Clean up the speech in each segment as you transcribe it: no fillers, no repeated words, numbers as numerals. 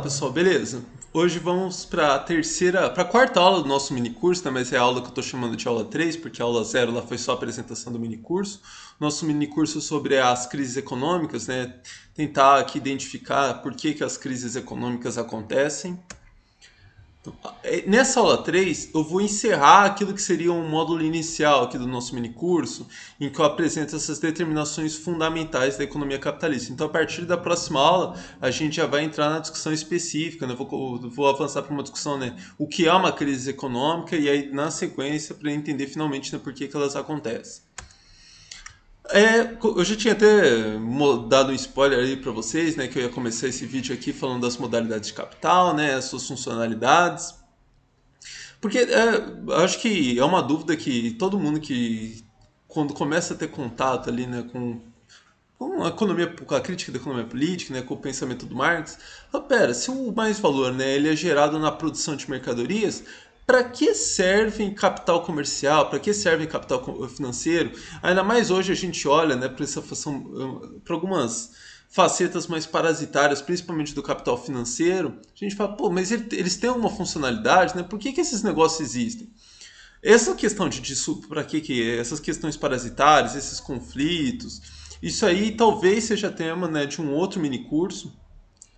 pessoal, beleza? Hoje vamos para a quarta aula do nosso mini curso, né? Mas é a aula que eu estou chamando de aula 3, porque a aula 0 lá foi só a apresentação do mini curso. Nosso mini curso sobre as crises econômicas, né? Tentar aqui identificar por que as crises econômicas acontecem. Nessa aula 3, eu vou encerrar aquilo que seria um módulo inicial aqui do nosso minicurso, em que eu apresento essas determinações fundamentais da economia capitalista. Então, a partir da próxima aula, a gente já vai entrar na discussão específica, né? Vou avançar para uma discussão, né? O que é uma crise econômica, e aí, na sequência, para entender finalmente, né, por que elas acontecem. Eu já tinha até dado um spoiler aí para vocês, né, que eu ia começar esse vídeo aqui falando das modalidades de capital, né, as suas funcionalidades. Porque acho que é uma dúvida que todo mundo que, quando começa a ter contato ali, né, com a economia, com a crítica da economia política, né, com o pensamento do Marx, fala, pera, se o mais valor, né, ele é gerado na produção de mercadorias, para que serve capital comercial? Para que serve capital financeiro? Ainda mais hoje a gente olha, né, para algumas facetas mais parasitárias, principalmente do capital financeiro. A gente fala, pô, mas eles têm uma funcionalidade, né? Por que esses negócios existem? Essa questão de para que essas questões parasitárias, esses conflitos, isso aí talvez seja tema, né, de um outro mini curso.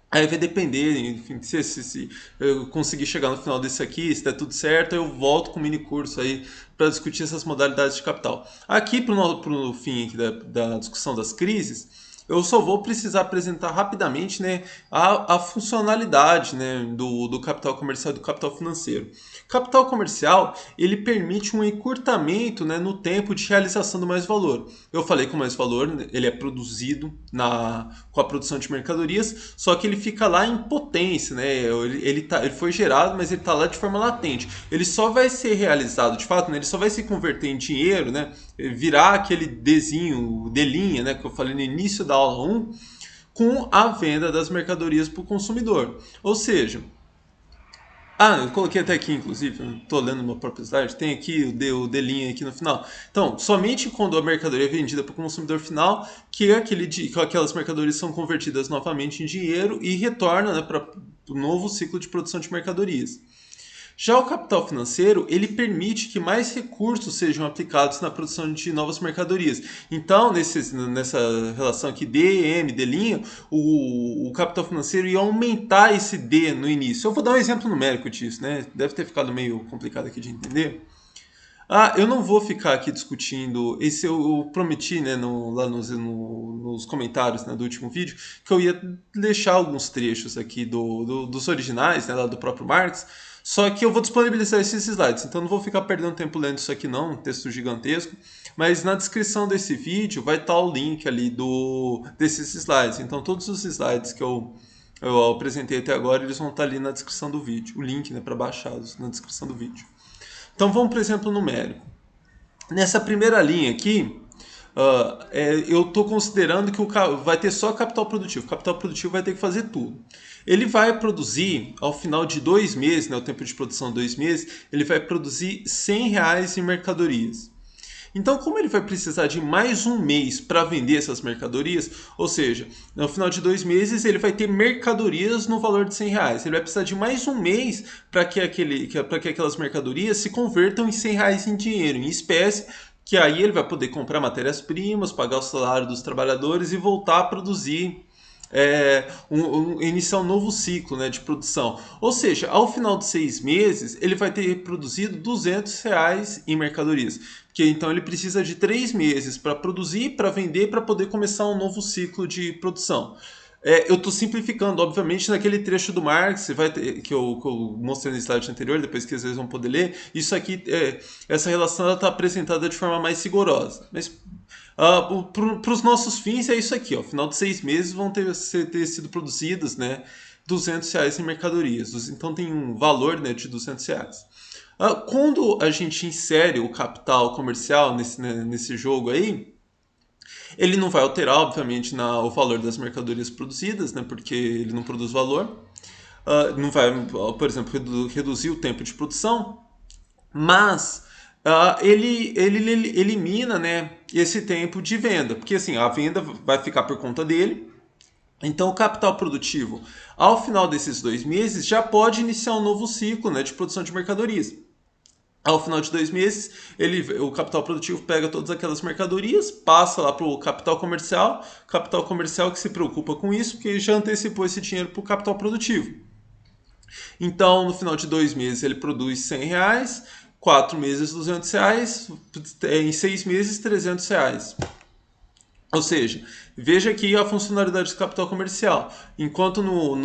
Aí vai depender, enfim, se eu conseguir chegar no final desse aqui, se der tudo certo, eu volto com o mini curso aí para discutir essas modalidades de capital. Aqui, para o fim aqui da discussão das crises, eu só vou precisar apresentar rapidamente, né, a funcionalidade, né, do capital comercial e do capital financeiro. Capital comercial, ele permite um encurtamento, né, no tempo de realização do mais-valor. Eu falei que o mais-valor, né, ele é produzido com a produção de mercadorias, só que ele fica lá em potência, né? Ele foi gerado, mas ele está lá de forma latente. Ele só vai ser realizado de fato, né? Ele só vai se converter em dinheiro, né? Virar aquele Dzinho, Dlinha, né? Que eu falei no início da aula 1, com a venda das mercadorias para o consumidor. Ou seja, eu coloquei até aqui, inclusive, estou lendo uma própria slide, tem aqui o delinho aqui no final. Então, somente quando a mercadoria é vendida para o consumidor final, que aquelas mercadorias são convertidas novamente em dinheiro e retornam, né, para o novo ciclo de produção de mercadorias. Já o capital financeiro, ele permite que mais recursos sejam aplicados na produção de novas mercadorias. Então, nessa relação aqui D, D', o capital financeiro ia aumentar esse D no início. Eu vou dar um exemplo numérico disso, né? Deve ter ficado meio complicado aqui de entender. Eu não vou ficar aqui discutindo. Esse eu prometi, né, lá nos comentários, né, do último vídeo, que eu ia deixar alguns trechos aqui dos originais, né, lá do próprio Marx. Só que eu vou disponibilizar esses slides, então não vou ficar perdendo tempo lendo isso aqui não, um texto gigantesco. Mas na descrição desse vídeo vai estar o link ali desses slides. Então todos os slides que eu apresentei até agora, eles vão estar ali na descrição do vídeo. O link, né, para baixá-los na descrição do vídeo. Então vamos para o exemplo numérico. Nessa primeira linha aqui, eu estou considerando que vai ter só capital produtivo. O capital produtivo vai ter que fazer tudo. Ele vai produzir, ao final de 2 meses, né, o tempo de produção 2 meses, ele vai produzir R$ 100 em mercadorias. Então, como ele vai precisar de mais um mês para vender essas mercadorias, ou seja, no final de 2 meses ele vai ter mercadorias no valor de R$ 100. Ele vai precisar de mais um mês para que aquelas mercadorias se convertam em R$ 100 em dinheiro, em espécie, que aí ele vai poder comprar matérias-primas, pagar o salário dos trabalhadores e voltar a produzir, iniciar um novo ciclo, né, de produção. Ou seja, ao final de 6 meses, ele vai ter produzido R$ 200 em mercadorias. Porque então ele precisa de 3 meses para produzir, para vender, para poder começar um novo ciclo de produção. Eu estou simplificando, obviamente, naquele trecho do Marx que eu mostrei no slide anterior, depois que vocês vão poder ler. Isso aqui, essa relação está apresentada de forma mais rigorosa. Mas para os nossos fins é isso aqui. Ao final de 6 meses vão ter sido produzidos, né, R$ 200 em mercadorias. Então tem um valor, né, de R$ 200. Quando a gente insere o capital comercial nesse jogo aí, ele não vai alterar, obviamente, o valor das mercadorias produzidas, né, porque ele não produz valor. Não vai, por exemplo, reduzir o tempo de produção, mas ele elimina, né, esse tempo de venda, porque assim, a venda vai ficar por conta dele, Então, o capital produtivo, ao final desses 2 meses, já pode iniciar um novo ciclo, né, de produção de mercadorias. Ao final de 2 meses, o capital produtivo pega todas aquelas mercadorias, passa lá para o capital comercial que se preocupa com isso, porque já antecipou esse dinheiro para o capital produtivo. Então, no final de 2 meses, ele produz R$ 100, 4 meses R$ 200, em 6 meses R$ 300. Ou seja, veja aqui a funcionalidade do capital comercial. Enquanto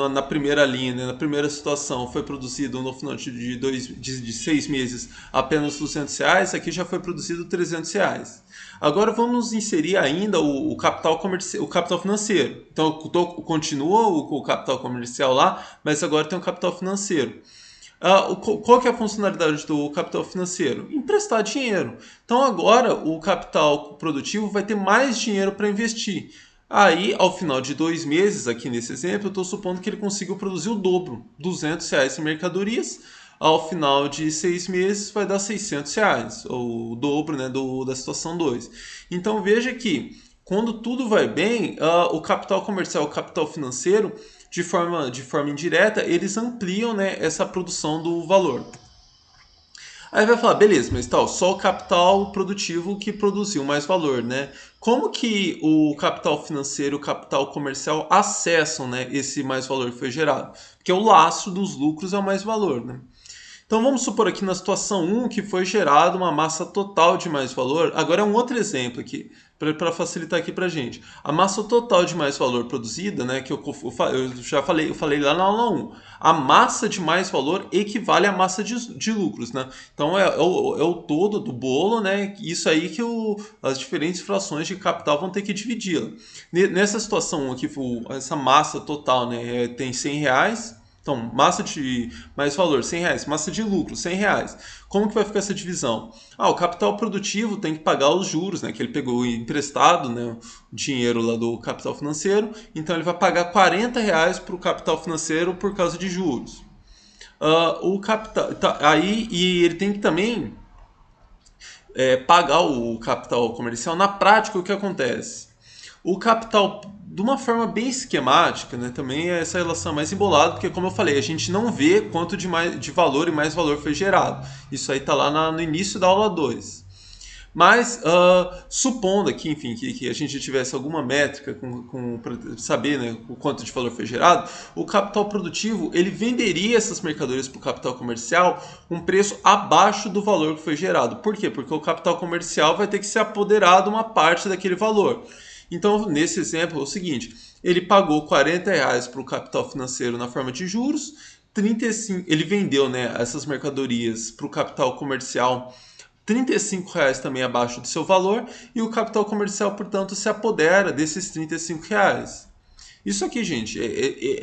na primeira linha, né, na primeira situação, foi produzido no final de 6 meses apenas R$ 200, aqui já foi produzido R$ 300. Agora vamos inserir ainda o capital comercial, o capital financeiro. Então continua o capital comercial lá, mas agora tem o capital financeiro. Qual que é a funcionalidade do capital financeiro? Emprestar dinheiro. Então agora o capital produtivo vai ter mais dinheiro para investir. Aí, ao final de 2 meses, aqui nesse exemplo, eu estou supondo que ele conseguiu produzir o dobro, R$ 200 em mercadorias. Ao final de 6 meses vai dar R$ 600, ou o dobro, né, da situação 2. Então veja que quando tudo vai bem, o capital comercial, o capital financeiro, de forma indireta, eles ampliam, né, essa produção do valor. Aí vai falar, beleza, mas tal, só o capital produtivo que produziu mais valor, né? Como que o capital financeiro e o capital comercial acessam, né, esse mais valor que foi gerado? Porque o lastro dos lucros é o mais valor, né? Então vamos supor aqui na situação 1 que foi gerada uma massa total de mais valor. Agora é um outro exemplo aqui, para facilitar aqui para a gente. A massa total de mais valor produzida, né, que eu já falei, eu falei lá na aula 1. A massa de mais valor equivale à massa de lucros, né? Então é o todo do bolo, né? Isso aí que as diferentes frações de capital vão ter que dividi-la. Nessa situação 1 aqui, essa massa total, né, tem R$ 100. Então, massa de mais valor, R$ 100. Massa de lucro, R$ 100. Como que vai ficar essa divisão? O capital produtivo tem que pagar os juros, né? Que ele pegou emprestado, né? O dinheiro lá do capital financeiro. Então, ele vai pagar R$ 40 para o capital financeiro por causa de juros. O capital, aí, e ele tem que também pagar o capital comercial. Na prática, o que acontece? O capital, de uma forma bem esquemática, né, também essa relação é mais embolada, porque como eu falei, a gente não vê quanto de valor e mais valor foi gerado. Isso aí está lá no início da aula 2. Mas, supondo aqui, enfim, que a gente tivesse alguma métrica para saber, né, o quanto de valor foi gerado, o capital produtivo ele venderia essas mercadorias para o capital comercial um preço abaixo do valor que foi gerado. Por quê? Porque o capital comercial vai ter que se apoderar de uma parte daquele valor. Então, nesse exemplo, é o seguinte, ele pagou R$ 40 para o capital financeiro na forma de juros, 35, ele vendeu, né, essas mercadorias para o capital comercial R$ 35 também abaixo do seu valor, e o capital comercial, portanto, se apodera desses R$ 35. Isso aqui, gente,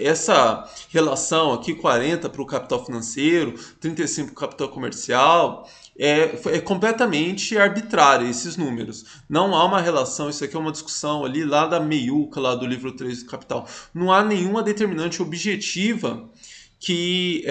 essa relação aqui, 40 para o capital financeiro, 35 para o capital comercial, é completamente arbitrária esses números. Não há uma relação, isso aqui é uma discussão ali lá da meiuca, lá do livro 3 do Capital. Não há nenhuma determinante objetiva que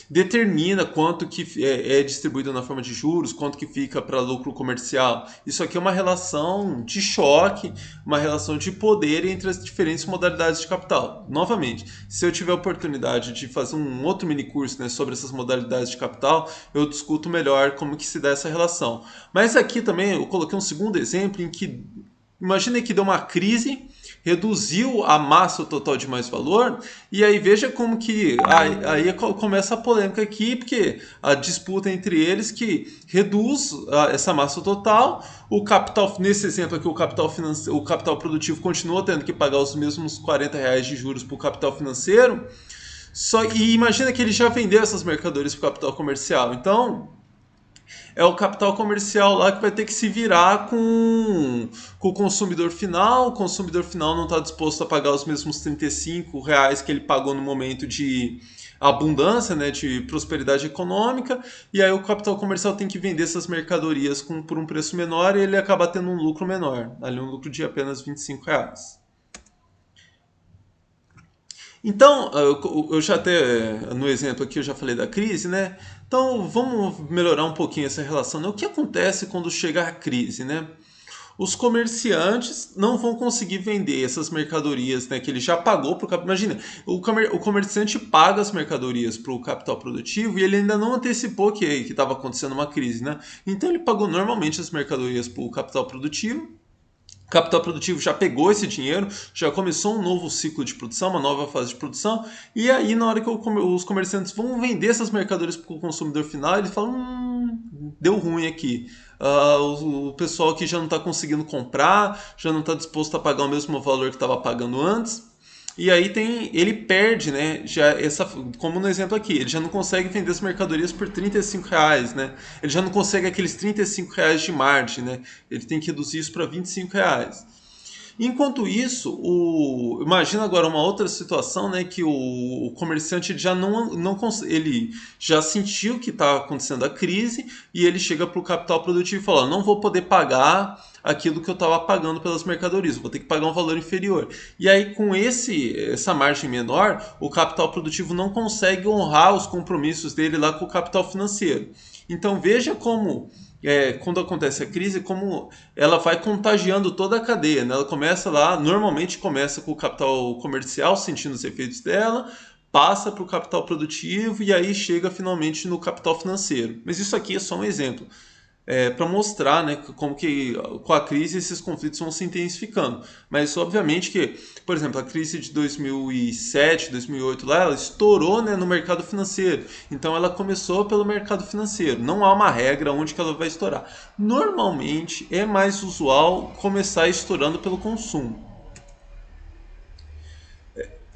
determina quanto que é distribuído na forma de juros, quanto que fica para lucro comercial. Isso aqui é uma relação de choque, uma relação de poder entre as diferentes modalidades de capital. Novamente, se eu tiver a oportunidade de fazer um outro mini curso, né, sobre essas modalidades de capital, eu discuto melhor como que se dá essa relação. Mas aqui também eu coloquei um segundo exemplo em que, imagine que deu uma crise, reduziu a massa total de mais valor, e aí veja como que aí começa a polêmica aqui, porque a disputa entre eles que reduz essa massa total, o capital, nesse exemplo aqui, o capital produtivo continua tendo que pagar os mesmos R$ 40 de juros para o capital financeiro, e imagina que ele já vendeu essas mercadorias para o capital comercial, então é o capital comercial lá que vai ter que se virar com o consumidor final. O consumidor final não está disposto a pagar os mesmos R$ 35 que ele pagou no momento de abundância, né, de prosperidade econômica, e aí o capital comercial tem que vender essas mercadorias por um preço menor e ele acaba tendo um lucro menor, ali um lucro de apenas R$ 25. Então, eu já até, no exemplo aqui, eu já falei da crise, né? Então, vamos melhorar um pouquinho essa relação, né? O que acontece quando chega a crise, né? Os comerciantes não vão conseguir vender essas mercadorias, né, que ele já pagou para o capital. Imagina, o comerciante paga as mercadorias para o capital produtivo e ele ainda não antecipou que estava acontecendo uma crise, né? Então ele pagou normalmente as mercadorias para o capital produtivo. O capital produtivo já pegou esse dinheiro, já começou um novo ciclo de produção, uma nova fase de produção, e aí na hora que os comerciantes vão vender essas mercadorias para o consumidor final, eles falam, deu ruim aqui. O pessoal aqui já não está conseguindo comprar, já não está disposto a pagar o mesmo valor que estava pagando antes. E aí ele perde, né? Como no exemplo aqui, ele já não consegue vender as mercadorias por R$ 35, né? Ele já não consegue aqueles R$ 35 de margem, né? Ele tem que reduzir isso para R$ 25. Enquanto isso, imagina agora uma outra situação, né, que o comerciante ele já sentiu que está acontecendo a crise e ele chega para o capital produtivo e fala: não vou poder pagar aquilo que eu estava pagando pelas mercadorias, vou ter que pagar um valor inferior. E aí, com essa margem menor, o capital produtivo não consegue honrar os compromissos dele lá com o capital financeiro. Então veja como quando acontece a crise, como ela vai contagiando toda a cadeia, né? Ela começa lá, normalmente começa com o capital comercial sentindo os efeitos dela, passa para o capital produtivo e aí chega finalmente no capital financeiro. Mas isso aqui é só um exemplo. Para mostrar, né, como que com a crise esses conflitos vão se intensificando. Mas obviamente que, por exemplo, a crise de 2007, 2008 lá, ela estourou, né, no mercado financeiro. Então ela começou pelo mercado financeiro. Não há uma regra onde que ela vai estourar. Normalmente é mais usual começar estourando pelo consumo.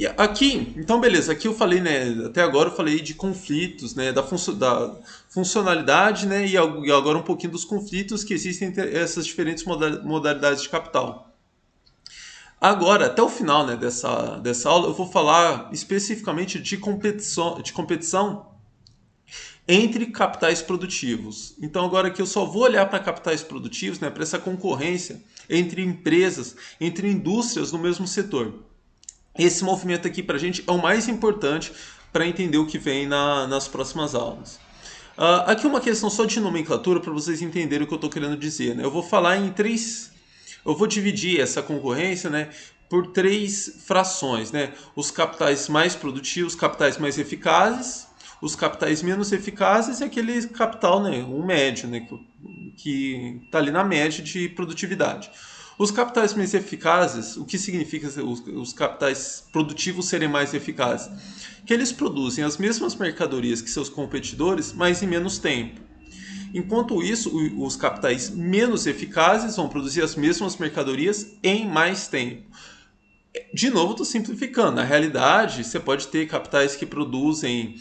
E aqui, então beleza, aqui eu falei, né, até agora eu falei de conflitos, né, da funcionalidade, né, e agora um pouquinho dos conflitos que existem entre essas diferentes modalidades de capital. Agora, até o final, né, dessa aula, eu vou falar especificamente de competição entre capitais produtivos. Então agora aqui eu só vou olhar para capitais produtivos, né, para essa concorrência entre empresas, entre indústrias no mesmo setor. Esse movimento aqui para a gente é o mais importante para entender o que vem nas próximas aulas. Aqui uma questão só de nomenclatura para vocês entenderem o que eu estou querendo dizer, né? Eu vou falar em três. Eu vou dividir essa concorrência, né, por três frações, né? Os capitais mais produtivos, capitais mais eficazes, os capitais menos eficazes e aquele capital, né, um médio, né, que está ali na média de produtividade. Os capitais mais eficazes, o que significa os capitais produtivos serem mais eficazes? Que eles produzem as mesmas mercadorias que seus competidores, mas em menos tempo. Enquanto isso, os capitais menos eficazes vão produzir as mesmas mercadorias em mais tempo. De novo, estou simplificando. Na realidade, você pode ter capitais que produzem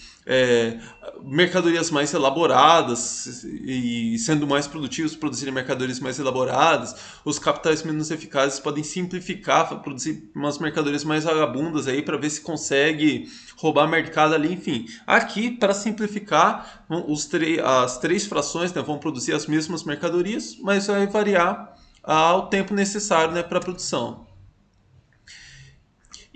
mercadorias mais elaboradas e, sendo mais produtivos, produzirem mercadorias mais elaboradas. Os capitais menos eficazes podem simplificar, produzir umas mercadorias mais vagabundas aí para ver se consegue roubar mercado ali. Enfim, aqui, para simplificar, as três frações, né, vão produzir as mesmas mercadorias, mas vai variar o tempo necessário, né, para a produção.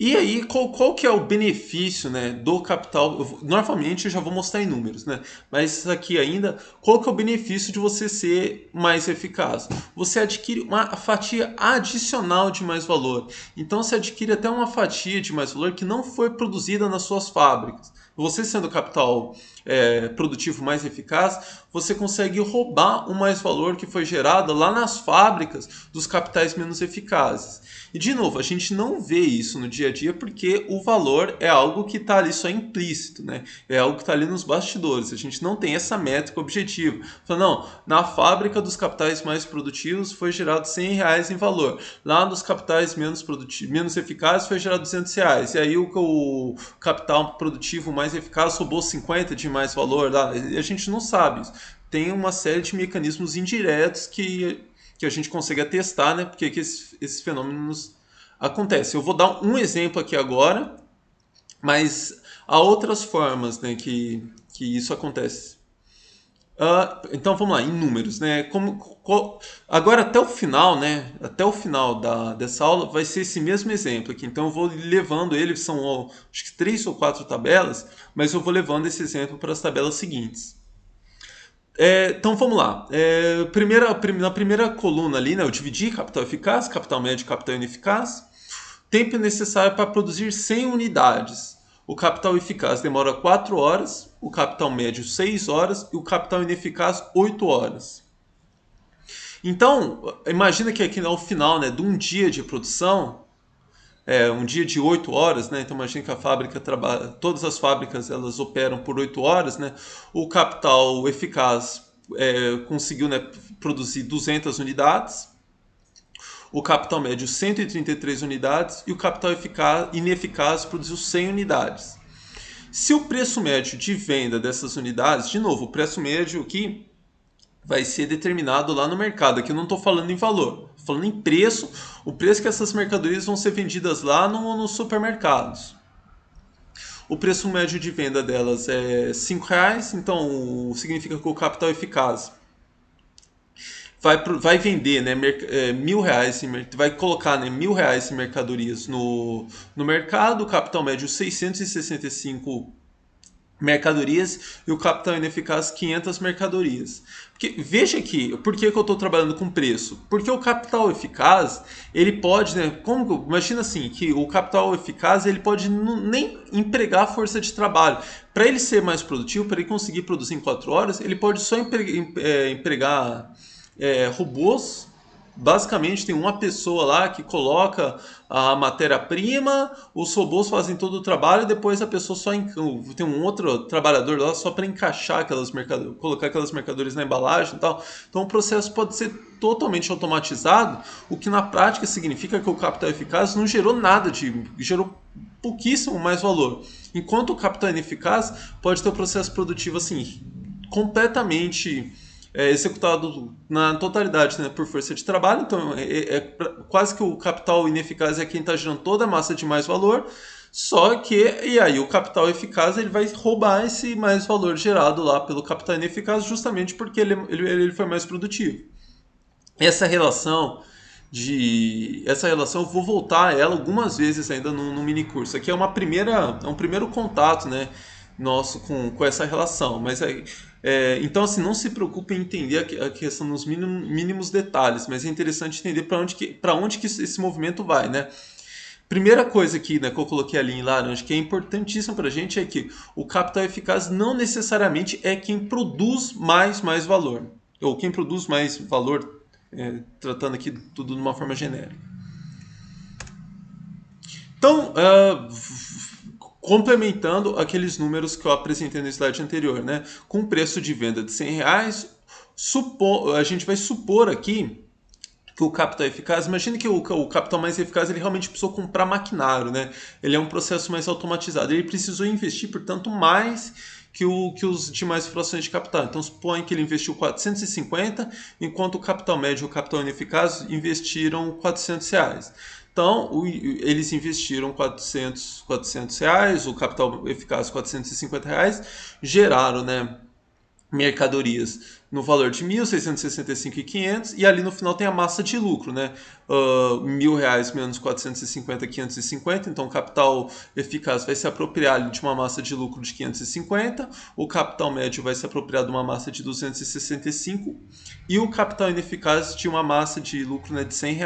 E aí, qual que é o benefício, né, do capital? Novamente, eu já vou mostrar em números, né? Mas aqui ainda, qual que é o benefício de você ser mais eficaz? Você adquire uma fatia adicional de mais valor. Então, você adquire até uma fatia de mais valor que não foi produzida nas suas fábricas. Você sendo o capital produtivo mais eficaz, você consegue roubar o mais valor que foi gerado lá nas fábricas dos capitais menos eficazes. E de novo, a gente não vê isso no dia a dia porque o valor é algo que está ali só implícito, né? É algo que está ali nos bastidores. A gente não tem essa métrica objetiva. Fala, não, na fábrica dos capitais mais produtivos foi gerado R$ 100 em valor. Lá nos capitais menos eficazes foi gerado R$ 200. E aí o capital produtivo mais eficaz roubou 50 de mais valor. Lá. A gente não sabe isso. Tem uma série de mecanismos indiretos que a gente consegue atestar, né, porque que esses fenômenos acontecem. Eu vou dar um exemplo aqui agora, mas há outras formas, né, que isso acontece. Então vamos lá, em números, né? Agora até o final, né? Até o final dessa aula vai ser esse mesmo exemplo aqui. Então eu vou levando ele, são acho que 3 ou 4 tabelas, mas eu vou levando esse exemplo para as tabelas seguintes. Então vamos lá. Na primeira coluna ali, né, eu dividi capital eficaz, capital médio e capital ineficaz. Tempo necessário para produzir 100 unidades. O capital eficaz demora 4 horas, o capital médio 6 horas e o capital ineficaz 8 horas. Então, imagina que aqui ao final, né, de um dia de produção, um dia de 8 horas, né? Então imagina que a fábrica trabalha, todas as fábricas elas operam por 8 horas, né? O capital eficaz conseguiu, né, produzir 200 unidades, o capital médio 133 unidades e o capital ineficaz produziu 100 unidades. Se o preço médio de venda dessas unidades, de novo, o preço médio aqui vai ser determinado lá no mercado. Aqui eu não estou falando em valor, estou falando em preço, o preço que essas mercadorias vão ser vendidas lá nos supermercados. O preço médio de venda delas é R$ 5, então significa que o capital eficaz vai vender, né, R$ 1.000, vai colocar, né, R$ 1.000 em mercadorias no mercado, o capital médio 665 mercadorias e o capital ineficaz 500 mercadorias. Porque, veja aqui, por que eu estou trabalhando com preço? Porque o capital eficaz, ele pode, né, imagina assim, que o capital eficaz ele pode nem empregar força de trabalho. Para ele ser mais produtivo, para ele conseguir produzir em 4 horas, ele pode só empregar robôs. Basicamente tem uma pessoa lá que coloca a matéria-prima, os robôs fazem todo o trabalho e depois a pessoa tem um outro trabalhador lá só para encaixar colocar aquelas mercadorias na embalagem e tal. Então o processo pode ser totalmente automatizado, o que na prática significa que o capital eficaz não gerou nada gerou pouquíssimo mais valor. Enquanto o capital ineficaz pode ter o processo produtivo assim completamente executado na totalidade, né, por força de trabalho. Então quase que o capital ineficaz é quem está gerando toda a massa de mais valor, só que e aí o capital eficaz ele vai roubar esse mais valor gerado lá pelo capital ineficaz justamente porque ele foi mais produtivo. Essa relação eu vou voltar a ela algumas vezes ainda no mini curso. Aqui é um primeiro contato, né, nosso com essa relação, mas então assim não se preocupe em entender a questão nos mínimos detalhes, mas é interessante entender para onde que esse movimento vai, né? Primeira coisa aqui, né, que eu coloquei ali em laranja, que é importantíssimo para a gente, é que o capital eficaz não necessariamente é quem produz mais valor, ou quem produz mais valor, tratando aqui tudo de uma forma genérica. Então, complementando aqueles números que eu apresentei no slide anterior, né? Com preço de venda de R$ 100, a gente vai supor aqui que o capital eficaz, imagine que o capital mais eficaz ele realmente precisou comprar maquinário, né? Ele é um processo mais automatizado, ele precisou investir, portanto, mais que os demais frações de capital. Então, suponha que ele investiu 450, enquanto o capital médio e o capital ineficaz investiram R$ 400. Então, eles investiram R$ 400, o capital eficaz R$ 450, geraram, né, mercadorias no valor de 1.665,500 e ali no final tem a massa de lucro, né? R$ 1.000 menos 450, 550. Então o capital eficaz vai se apropriar de uma massa de lucro de 550, o capital médio vai se apropriar de uma massa de 265 e o capital ineficaz de uma massa de lucro, né, de R$ 100.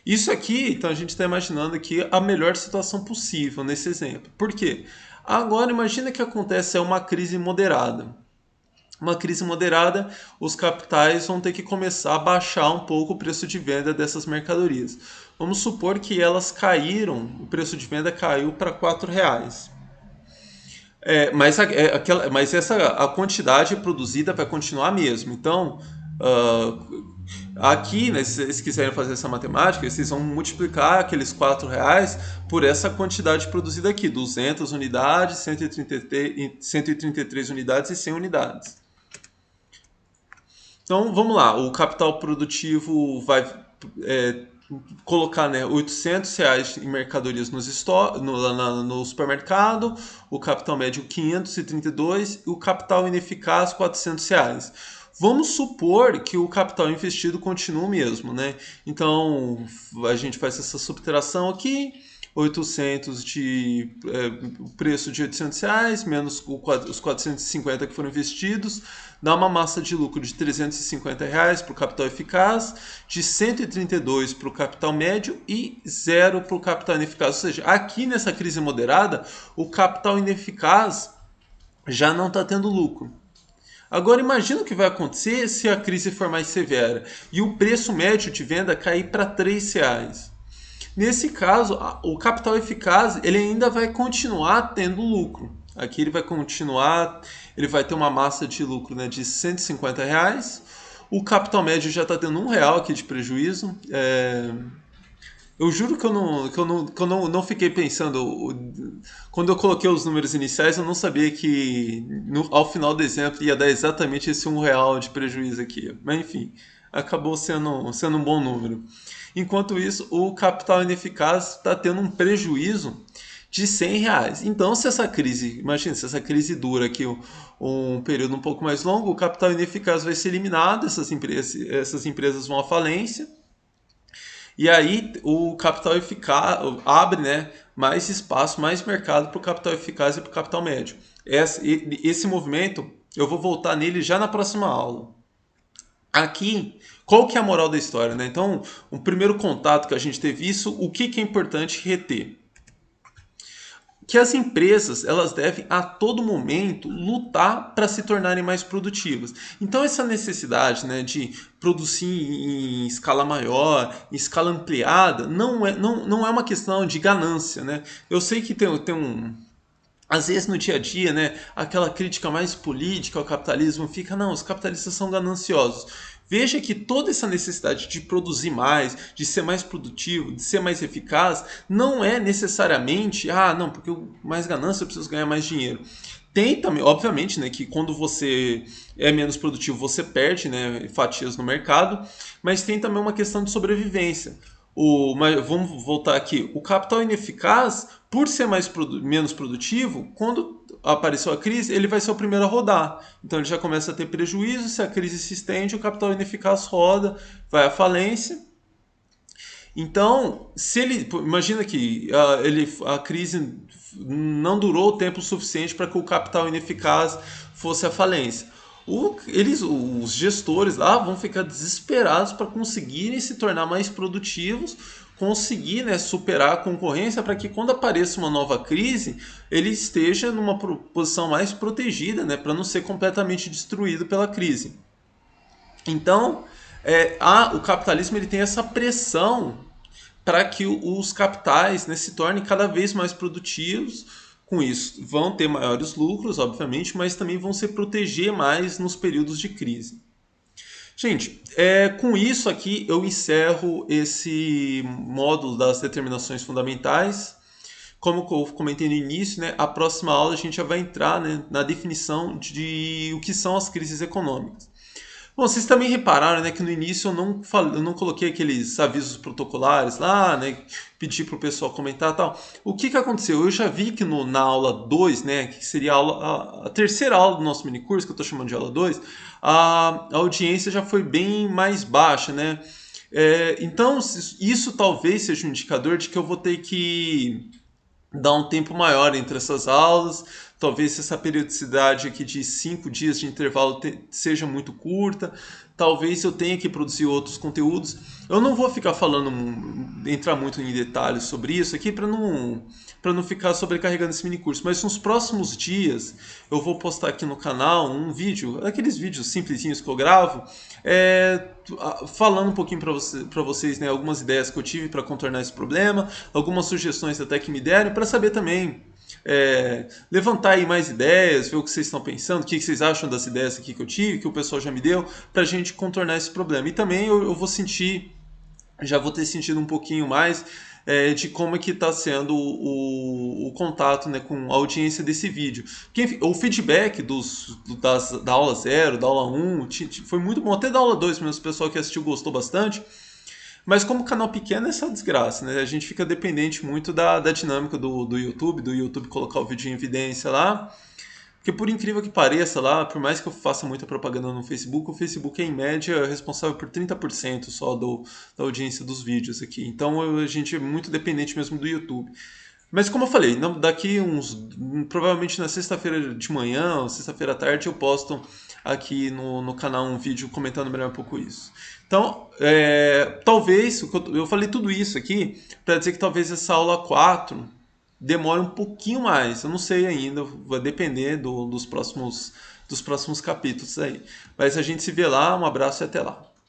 Isso aqui, então a gente está imaginando aqui a melhor situação possível nesse exemplo. Por quê? Agora imagina que acontece uma crise moderada. Uma crise moderada, os capitais vão ter que começar a baixar um pouco o preço de venda dessas mercadorias. Vamos supor que elas caíram, o preço de venda caiu para R$ 4. Mas a quantidade produzida vai continuar a mesma. Então, aqui, né, se vocês quiserem fazer essa matemática, vocês vão multiplicar aqueles R$ 4 por essa quantidade produzida aqui, 200 unidades, 133 unidades e 100 unidades. Então, vamos lá, o capital produtivo vai colocar, né, R$ 800 em mercadorias no supermercado, o capital médio 532 e o capital ineficaz R$ 400. Vamos supor que o capital investido continue o mesmo, né? Então a gente faz essa subtração aqui. 800 o preço de R$ 800, menos os 450 que foram investidos, dá uma massa de lucro de R$ 350 para o capital eficaz, de 132 para o capital médio e 0 para o capital ineficaz. Ou seja, aqui nessa crise moderada, o capital ineficaz já não está tendo lucro. Agora imagina o que vai acontecer se a crise for mais severa e o preço médio de venda cair para R$ 3. Nesse caso, o capital eficaz ele ainda vai continuar tendo lucro. Aqui ele vai ter uma massa de lucro, né, de R$ 150. O capital médio já está tendo R$ 1 aqui de prejuízo. Eu juro que eu não fiquei pensando. Quando eu coloquei os números iniciais, eu não sabia que ao final do exemplo ia dar exatamente esse R$ 1 de prejuízo aqui. Mas enfim, acabou sendo um bom número. Enquanto isso, o capital ineficaz está tendo um prejuízo de R$ 100. Então, imagina, se essa crise dura aqui um período um pouco mais longo, o capital ineficaz vai ser eliminado, essas empresas vão à falência. E aí o capital eficaz abre, né, mais espaço, mais mercado para o capital eficaz e para o capital médio. Esse movimento, eu vou voltar nele já na próxima aula. Aqui, qual que é a moral da história, né? Então, o primeiro contato que a gente teve isso, o que é importante reter? Que as empresas elas devem a todo momento lutar para se tornarem mais produtivas. Então essa necessidade, né, de produzir em escala maior, em escala ampliada, não é uma questão de ganância, né? Eu sei que tem às vezes no dia a dia, né, aquela crítica mais política ao capitalismo fica, não, os capitalistas são gananciosos. Veja que toda essa necessidade de produzir mais, de ser mais produtivo, de ser mais eficaz, não é necessariamente, não, porque mais ganância eu preciso ganhar mais dinheiro. Tem também, obviamente, né, que quando você é menos produtivo, você perde, né, fatias no mercado, mas tem também uma questão de sobrevivência. Vamos voltar aqui. O capital ineficaz, por ser menos produtivo, quando apareceu a crise, ele vai ser o primeiro a rodar. Então ele já começa a ter prejuízo, se a crise se estende, o capital ineficaz roda, vai à falência. Então, imagina que a crise não durou o tempo suficiente para que o capital ineficaz fosse à falência. Os gestores lá vão ficar desesperados para conseguirem se tornar mais produtivos, conseguir, né, superar a concorrência para que quando apareça uma nova crise, ele esteja numa posição mais protegida, né, para não ser completamente destruído pela crise. Então, o capitalismo ele tem essa pressão para que os capitais, né, se tornem cada vez mais produtivos. Com isso, vão ter maiores lucros, obviamente, mas também vão se proteger mais nos períodos de crise. Gente, com isso aqui eu encerro esse módulo das determinações fundamentais. Como eu comentei no início, né, a próxima aula a gente já vai entrar, né, na definição de o que são as crises econômicas. Bom, vocês também repararam, né, que no início eu não coloquei aqueles avisos protocolares lá, né, pedi para o pessoal comentar e tal. O que aconteceu? Eu já vi que na aula 2, né, que seria a terceira aula do nosso minicurso, que eu estou chamando de aula 2, a audiência já foi bem mais baixa, né? Então, isso talvez seja um indicador de que eu vou ter que dar um tempo maior entre essas aulas. Talvez essa periodicidade aqui de 5 dias de intervalo seja muito curta. Talvez eu tenha que produzir outros conteúdos. Eu não vou ficar entrar muito em detalhes sobre isso aqui para não ficar sobrecarregando esse mini curso. Mas nos próximos dias eu vou postar aqui no canal um vídeo, aqueles vídeos simplesinhos que eu gravo, falando um pouquinho para vocês, né, algumas ideias que eu tive para contornar esse problema, algumas sugestões até que me deram, para saber também levantar aí mais ideias, ver o que vocês estão pensando, o que vocês acham das ideias aqui que eu tive, que o pessoal já me deu, para a gente contornar esse problema. E também eu vou já vou ter sentido um pouquinho mais de como é que está sendo o contato, né, com a audiência desse vídeo. O feedback da aula 0, da aula 1, foi muito bom, até da aula 2, mas o pessoal que assistiu gostou bastante. Mas como canal pequeno é essa desgraça, né? A gente fica dependente muito da dinâmica do YouTube colocar o vídeo em evidência lá. Porque por incrível que pareça lá, por mais que eu faça muita propaganda no Facebook, o Facebook é em média responsável por 30% só da audiência dos vídeos aqui. Então a gente é muito dependente mesmo do YouTube. Mas como eu falei, daqui provavelmente na sexta-feira de manhã ou sexta-feira à tarde eu posto aqui no canal um vídeo comentando melhor um pouco isso. Então, talvez, eu falei tudo isso aqui para dizer que talvez essa aula 4 demore um pouquinho mais. Eu não sei ainda, vai depender dos próximos capítulos aí. Mas a gente se vê lá, um abraço e até lá.